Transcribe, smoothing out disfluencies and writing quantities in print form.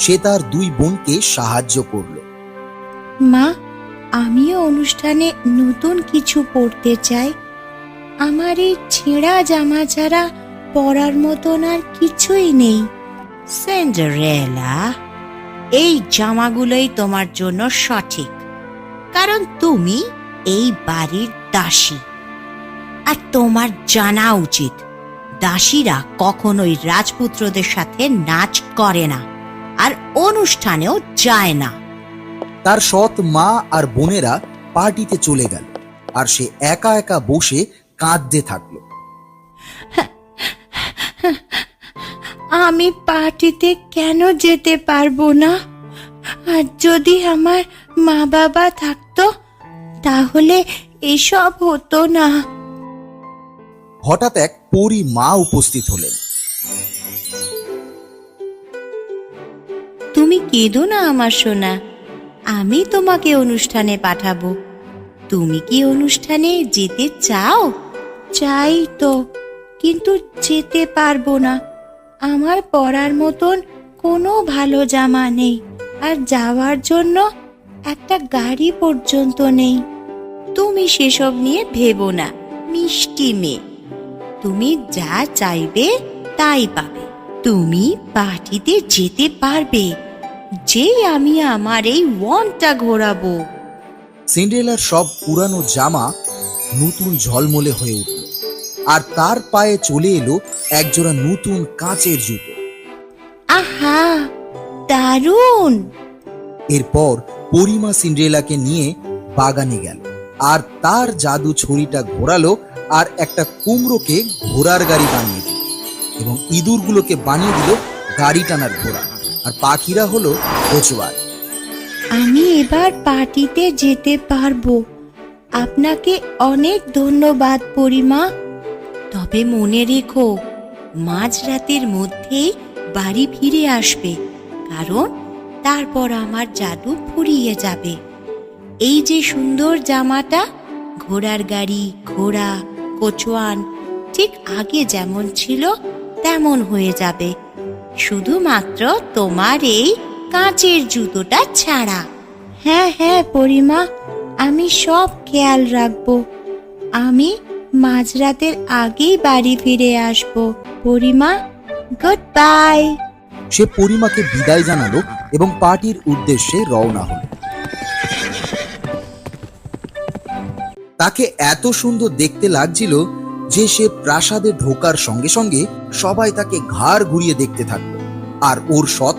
সে তার দুই বোনকে সাহায্য করল। মা, আমিও অনুষ্ঠানে নতুন কিছু পরতে চাই। আমার এই ছেঁড়া জামা ছাড়া পরার মতন আর কিছুই নেই। সিন্ডারেলা, এই জামাগুলোই তোমার জন্য সঠিক, কারণ তুমি এই বাড়ির দাসী। আর তোমার জানা উচিত, দাসীরা কখনোই রাজপুত্রদের সাথে নাচ করে না, আর অনুষ্ঠানেও যায় না। তার সৎ মা আর বোনেরা পার্টিতে চলে গেল, আর সে একা একা বসে কাঁদতে থাকলো। আমি পার্টিতে কেন যেতে পারবো না? আর যদি আমার মা বাবা থাকতো তাহলে এসব হতো না। হঠাৎ এক পরী মা উপস্থিত হলেন। তুমি কেঁদো না আমার সোনা, আমি তোমাকে অনুষ্ঠানে পাঠাবো। তুমি কি অনুষ্ঠানে যেতে চাও? চাই তো, কিন্তু যেতে পারবো না। আমার পরার মতন কোনো ভালো জামা নেই, আর যাওয়ার জন্য একটা গাড়ি পর্যন্ত নেই। তুমি সেসব নিয়ে ভেবো না, মিষ্টি মেয়ে। তুমি যা চাইবে তাই পাবে। তুমি পার্টিতে যেতে পারবে যেই আমি আমার এই ওয়ানটা ঘোরাবো। সিন্ডারেলার সব পুরানো জামা নতুন ঝলমলে হয়ে উঠল, আর তার পায়ে চলে এলো একজোড়া নতুন কাঁচের জুতো। আহা, দারুণ! এরপর পরিমা সিন্ডারেলাকে নিয়ে বাগানে গেল, আর তার জাদু ছড়িটা ঘোরালো, আর একটা কুমড়োকে ঘোড়ার গাড়ি বানিয়ে দিল, এবং ইঁদুরগুলোকে বানিয়ে দিল গাড়ি টানার ঘোড়া, আর পাখিরা হলো কোচওয়ার। আমি এবার পার্টিতে যেতে পারবো। আপনাকে অনেক ধন্যবাদ পরিমা। তবে মনে রেখো, মাঝরাতের মধ্যেই বাড়ি ফিরে আসবে, কারণ তারপর আমার জাদু ফুরিয়ে যাবে। এই যে সুন্দর জামাটা, ঘোড়ার গাড়ি, ঘোড়া, কোচওয়ান ঠিক আগে যেমন ছিল তেমন হয়ে যাবে, শুধুমাত্র তোমার এই কাঁচের জুতোটা ছাড়া। হ্যাঁ হ্যাঁ পরিমা, আমি সব খেয়াল রাখবো। আমি মাঝরাতের আগেই বাড়ি ফিরে আসবো। পরিমা, গুড বাই। সে পরিমাকে বিদায় জানালো এবং পার্টির উদ্দেশ্যে রওনা হলো। তাকে এত সুন্দর দেখতে লাগছিল যে সে প্রাসাদে ঢোকার সঙ্গে সঙ্গে সবাই তাকে ঘাড় ঘুরিয়ে দেখতে থাকলো, আর ওর সৎ